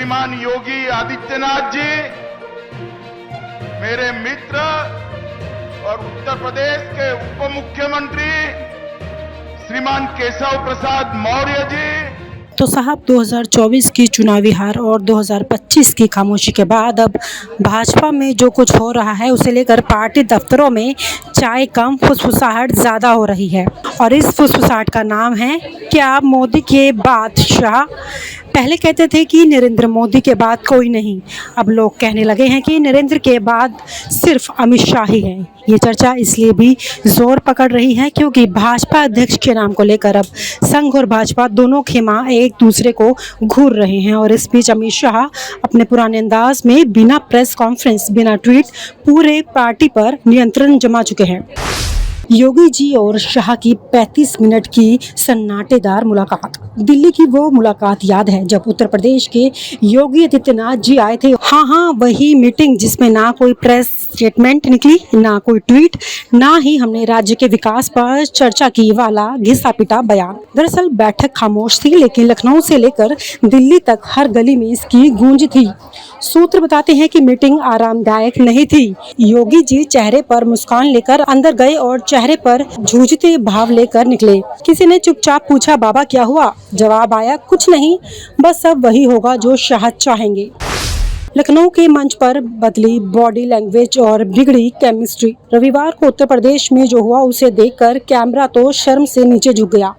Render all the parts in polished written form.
श्रीमान योगी आदित्यनाथ जी, मेरे मित्र और उत्तर प्रदेश के उप मुख्यमंत्री श्रीमान केशव प्रसाद मौर्य जी। तो साहब 2024 की चुनावी हार और 2025 की खामोशी के बाद अब भाजपा में जो कुछ हो रहा है उसे लेकर पार्टी दफ्तरों में चाय कम फुसफुसाहट ज़्यादा हो रही है। और इस फुसफुसाहट का नाम है क्या मोदी के बाद शाह। पहले कहते थे कि नरेंद्र मोदी के बाद कोई नहीं, अब लोग कहने लगे हैं कि नरेंद्र के बाद सिर्फ अमित शाह ही हैं। ये चर्चा इसलिए भी जोर पकड़ रही है क्योंकि भाजपा अध्यक्ष के नाम को लेकर अब संघ और भाजपा दोनों खेमा एक दूसरे को घूर रहे हैं। और इस बीच अमित शाह अपने पुराने अंदाज में बिना प्रेस कॉन्फ्रेंस, बिना ट्वीट पूरे पार्टी पर नियंत्रण जमा चुके हैं। योगी जी और शाह की 35 मिनट की सन्नाटेदार मुलाकात। दिल्ली की वो मुलाकात याद है जब उत्तर प्रदेश के योगी आदित्यनाथ जी आए थे। हाँ, वही मीटिंग जिसमें ना कोई प्रेस स्टेटमेंट निकली, ना कोई ट्वीट, ना ही हमने राज्य के विकास पर चर्चा की वाला घिसा पिटा बयान। दरअसल बैठक खामोश थी, लेकिन लखनऊ से लेकर दिल्ली तक हर गली में इसकी गूंज थी। सूत्र बताते हैं कि मीटिंग आरामदायक नहीं थी। योगी जी चेहरे पर मुस्कान लेकर अंदर गए और चेहरे पर जूझते भाव लेकर निकले। किसी ने चुपचाप पूछा, बाबा क्या हुआ? जवाब आया, कुछ नहीं, बस अब वही होगा जो शाह चाहेंगे। लखनऊ के मंच पर बदली बॉडी लैंग्वेज और बिगड़ी केमिस्ट्री। रविवार को उत्तर प्रदेश में जो हुआ उसे देखकर कैमरा तो शर्म से नीचे झुक गया।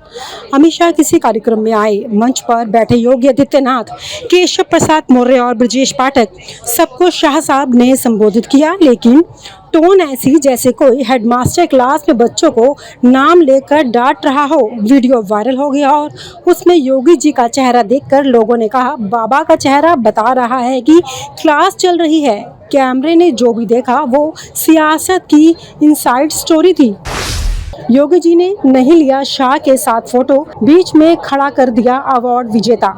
अमित शाह किसी कार्यक्रम में आए, मंच पर बैठे योगी आदित्यनाथ, केशव प्रसाद मौर्य और ब्रजेश पाठक, सबको शाह साहब ने संबोधित किया, लेकिन टोन ऐसी जैसे कोई हेडमास्टर क्लास में बच्चों को नाम लेकर डांट रहा हो। वीडियो वायरल हो गया और उसमें योगी जी का चेहरा देखकर लोगों ने कहा, बाबा का चेहरा बता रहा है कि क्लास चल रही है। कैमरे ने जो भी देखा वो सियासत की इनसाइड स्टोरी थी। योगी जी ने नहीं लिया शाह के साथ फोटो, बीच में खड़ा कर दिया अवार्ड विजेता।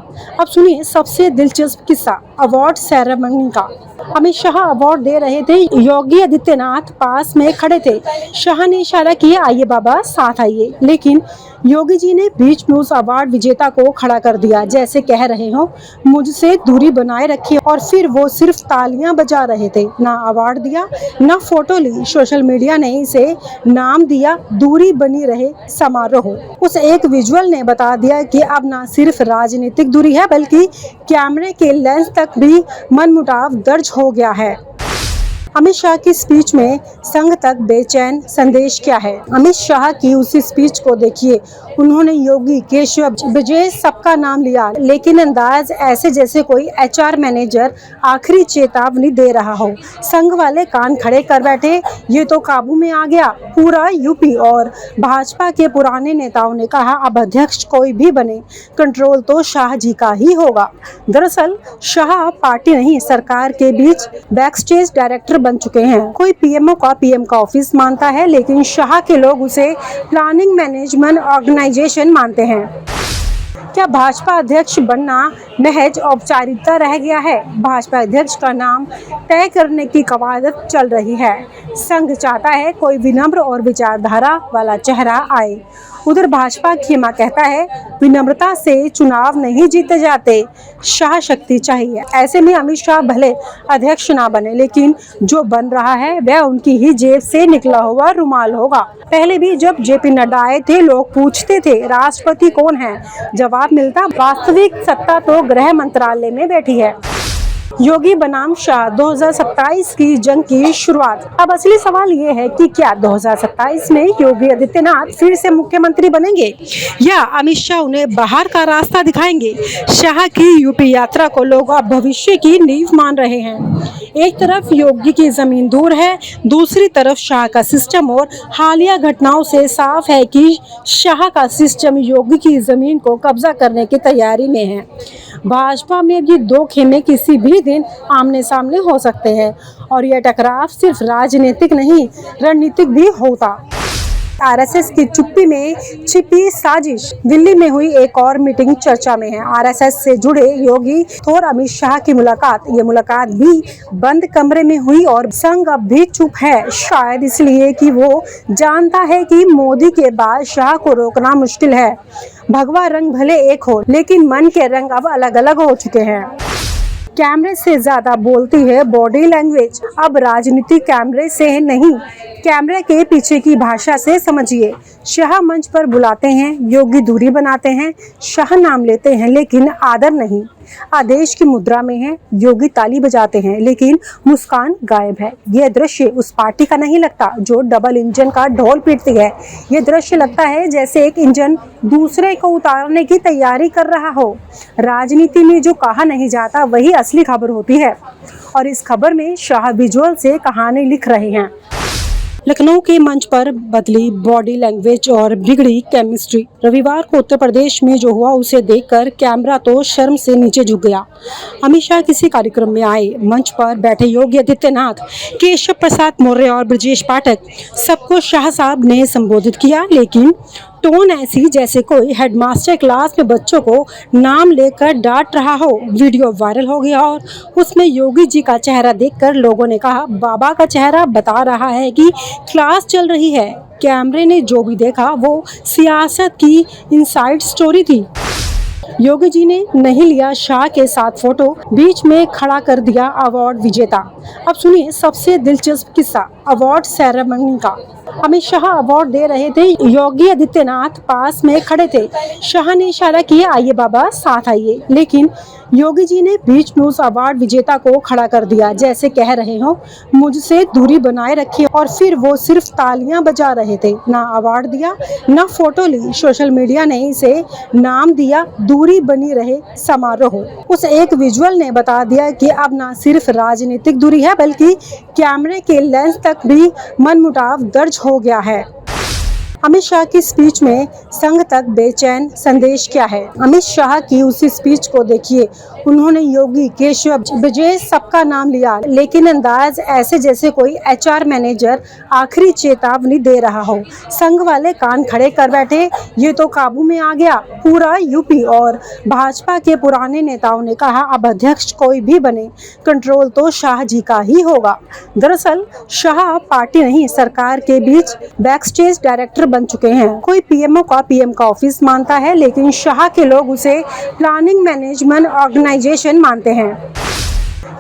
अब सुनिए सबसे दिलचस्प किस्सा अवार्ड सेरेमनी का। अमित शाह अवार्ड दे रहे थे, योगी आदित्यनाथ पास में खड़े थे। शाह ने इशारा किया, आइए बाबा साथ आइए, लेकिन योगी जी ने बीच में उस अवार्ड विजेता को खड़ा कर दिया, जैसे कह रहे हो मुझसे दूरी बनाए रखिए। और फिर वो सिर्फ तालियां बजा रहे थे, ना अवार्ड दिया, ना फोटो ली। सोशल मीडिया ने इसे नाम दिया दूरी बनी रहे समारोह। उस एक विजुअल ने बता दिया कि अब ना सिर्फ राजनीतिक दूरी है बल्कि कैमरे के लेंस तक भी मनमुटाव दर्ज हो गया है। अमित शाह की स्पीच में संघ तक बेचैन संदेश क्या है? अमित शाह की उसी स्पीच को देखिए। उन्होंने योगी, केशव, ब्रजेश सबका नाम लिया, लेकिन अंदाज ऐसे जैसे कोई एचआर मैनेजर आखिरी चेतावनी दे रहा हो। संघ वाले कान खड़े कर बैठे, ये तो काबू में आ गया पूरा यूपी। और भाजपा के पुराने नेताओं ने कहा, अब अध्यक्ष कोई भी बने, कंट्रोल तो शाह जी का ही होगा। दरअसल शाह पार्टी नहीं, सरकार के बीच बैकस्टेज डायरेक्टर बन चुके हैं। कोई पीएमओ का पीएम का ऑफिस मानता है, लेकिन शाह के लोग उसे प्लानिंग मैनेजमेंट ऑर्गेनाइजेशन मानते हैं। क्या भाजपा अध्यक्ष बनना महज औपचारिकता रह गया है? भाजपा अध्यक्ष का नाम तय करने की कवायद चल रही है। संघ चाहता है कोई विनम्र और विचारधारा वाला चेहरा आए। उधर भाजपा खेमा कहता है विनम्रता से चुनाव नहीं जीते जाते, शाह शक्ति चाहिए। ऐसे में अमित शाह भले अध्यक्ष ना बने, लेकिन जो बन रहा है वह उनकी ही जेब से निकला हुआ रुमाल होगा। पहले भी जब जेपी नड्डा आए थे, लोग पूछते थे राष्ट्रपति कौन है, जवाब मिलता वास्तविक सत्ता तो गृह मंत्रालय में बैठी है। योगी बनाम शाह 2027 की जंग की शुरुआत। अब असली सवाल ये है कि क्या 2027 में योगी आदित्यनाथ फिर से मुख्यमंत्री बनेंगे या अमित शाह उन्हें बाहर का रास्ता दिखाएंगे? शाह की यूपी यात्रा को लोग अब भविष्य की नींव मान रहे हैं। एक तरफ योगी की जमीन दूर है, दूसरी तरफ शाह का सिस्टम। और हालिया घटनाओं से साफ है कि शाह का सिस्टम योगी की जमीन को कब्जा करने की तैयारी में है। भाजपा में भी दो खेमे किसी भी दिन आमने सामने हो सकते हैं और यह टकराव सिर्फ राजनीतिक नहीं, रणनीतिक भी होता। आरएसएस की चुप्पी में छिपी साजिश। दिल्ली में हुई एक और मीटिंग चर्चा में है। आरएसएस से जुड़े योगी और अमित शाह की मुलाकात। ये मुलाकात भी बंद कमरे में हुई और संघ अब भी चुप है, शायद इसलिए कि वो जानता है कि मोदी के बाद शाह को रोकना मुश्किल है। भगवा रंग भले एक हो, लेकिन मन के रंग अब अलग अलग हो चुके हैं। कैमरे से ज्यादा बोलती है बॉडी लैंग्वेज। अब राजनीति कैमरे से नहीं, कैमरे के पीछे की भाषा से समझिए। शाह मंच पर बुलाते हैं, योगी दूरी बनाते हैं, शाह नाम लेते हैं लेकिन आदर नहीं। आदेश की मुद्रा में है, योगी ताली बजाते हैं लेकिन मुस्कान गायब है। यह दृश्य उस पार्टी का नहीं लगता जो डबल इंजन का ढोल पीटती है। यह दृश्य लगता है जैसे एक इंजन दूसरे को उतारने की तैयारी कर रहा हो। राजनीति में जो कहा नहीं जाता वही असली खबर होती है, और इस खबर में शाह विजुअल से कहानी लिख रहे हैं। लखनऊ के मंच पर बदली बॉडी लैंग्वेज और बिगड़ी केमिस्ट्री। रविवार को उत्तर प्रदेश में जो हुआ उसे देखकर कैमरा तो शर्म से नीचे झुक गया। अमित शाह किसी कार्यक्रम में आए, मंच पर बैठे योगी आदित्यनाथ, केशव प्रसाद मौर्य और ब्रजेश पाठक, सबको शाह साहब ने संबोधित किया, लेकिन टोन ऐसी जैसे कोई हेडमास्टर क्लास में बच्चों को नाम लेकर डांट रहा हो। वीडियो वायरल हो गया और उसमें योगी जी का चेहरा देखकर लोगों ने कहा, बाबा का चेहरा बता रहा है कि क्लास चल रही है। कैमरे ने जो भी देखा वो सियासत की इनसाइड स्टोरी थी। योगी जी ने नहीं लिया शाह के साथ फोटो, बीच में खड़ा कर दिया अवार्ड विजेता। अब सुनिए सबसे दिलचस्प किस्सा अवार्ड सेरेमनी का। अमित शाह अवार्ड दे रहे थे, योगी आदित्यनाथ पास में खड़े थे। शाह ने इशारा किया, आइए बाबा साथ आइए, लेकिन योगी जी ने बीच में उस अवार्ड विजेता को खड़ा कर दिया, जैसे कह रहे हो मुझसे दूरी बनाए रखिए। और फिर वो सिर्फ तालियां बजा रहे थे, ना अवार्ड दिया ना फोटो ली। सोशल मीडिया ने इसे नाम दिया दूरी बनी रहे समारोह। उस एक विजुअल ने बता दिया कि अब ना सिर्फ राजनीतिक दूरी है बल्कि कैमरे के लेंस तक भी मनमुटाव दर्ज हो गया है। अमित शाह की स्पीच में संघ तक बेचैन संदेश क्या है? अमित शाह की उसी स्पीच को देखिए। उन्होंने योगी, केशव, ब्रजेश सबका नाम लिया, लेकिन अंदाज ऐसे जैसे कोई एचआर मैनेजर आखिरी चेतावनी दे रहा हो। संघ वाले कान खड़े कर बैठे, ये तो काबू में आ गया पूरा यूपी। और भाजपा के पुराने नेताओं ने कहा, अब अध्यक्ष कोई भी बने, कंट्रोल तो शाह जी का ही होगा। दरअसल शाह पार्टी नहीं, सरकार के बीच बैकस्टेज डायरेक्टर बन चुके हैं। कोई पीएमओ का पीएम का ऑफिस मानता है, लेकिन शाह के लोग उसे प्लानिंग मैनेजमेंट ऑर्गेनाइजेशन मानते हैं।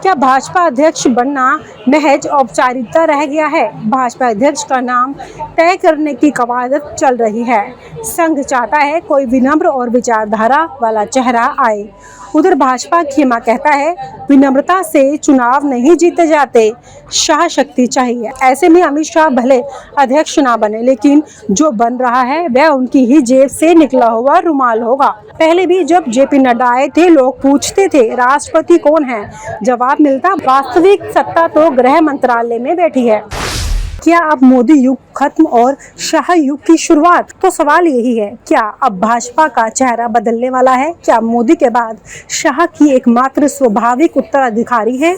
क्या भाजपा अध्यक्ष बनना महज औपचारिकता रह गया है? भाजपा अध्यक्ष का नाम तय करने की कवायद चल रही है। संघ चाहता है कोई विनम्र और विचारधारा वाला चेहरा आए। उधर भाजपा खेमा कहता है, विनम्रता से चुनाव नहीं जीते जाते, शाह शक्ति चाहिए। ऐसे में अमित शाह भले अध्यक्ष ना बने, लेकिन जो बन रहा है वह उनकी ही जेब से निकला हुआ रुमाल होगा। पहले भी जब जेपी नड्डा आए थे, लोग पूछते थे राष्ट्रपति कौन है, जवाब मिलता वास्तविक सत्ता तो गृह मंत्रालय में बैठी है। क्या अब मोदी युग खत्म और शाह युग की शुरुआत? तो सवाल यही है, क्या अब भाजपा का चेहरा बदलने वाला है? क्या मोदी के बाद शाह की एकमात्र स्वाभाविक उत्तराधिकारी है?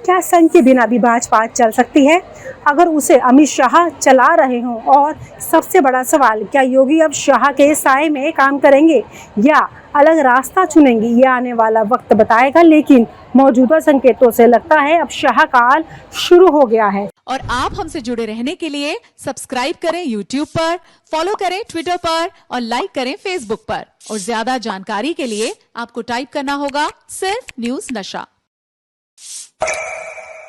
क्या संघ के बिना भी भाजपा चल सकती है अगर उसे अमित शाह चला रहे हों? और सबसे बड़ा सवाल, क्या योगी अब शाह के साए में काम करेंगे या अलग रास्ता चुनेंगे? ये आने वाला वक्त बताएगा, लेकिन मौजूदा संकेतों से लगता है अब शाह काल शुरू हो गया है। और आप हमसे जुड़े रहने के लिए सब्सक्राइब करें YouTube पर, फॉलो करें Twitter पर और लाइक करें Facebook पर। और ज्यादा जानकारी के लिए आपको टाइप करना होगा सिर्फ न्यूज़ नशा।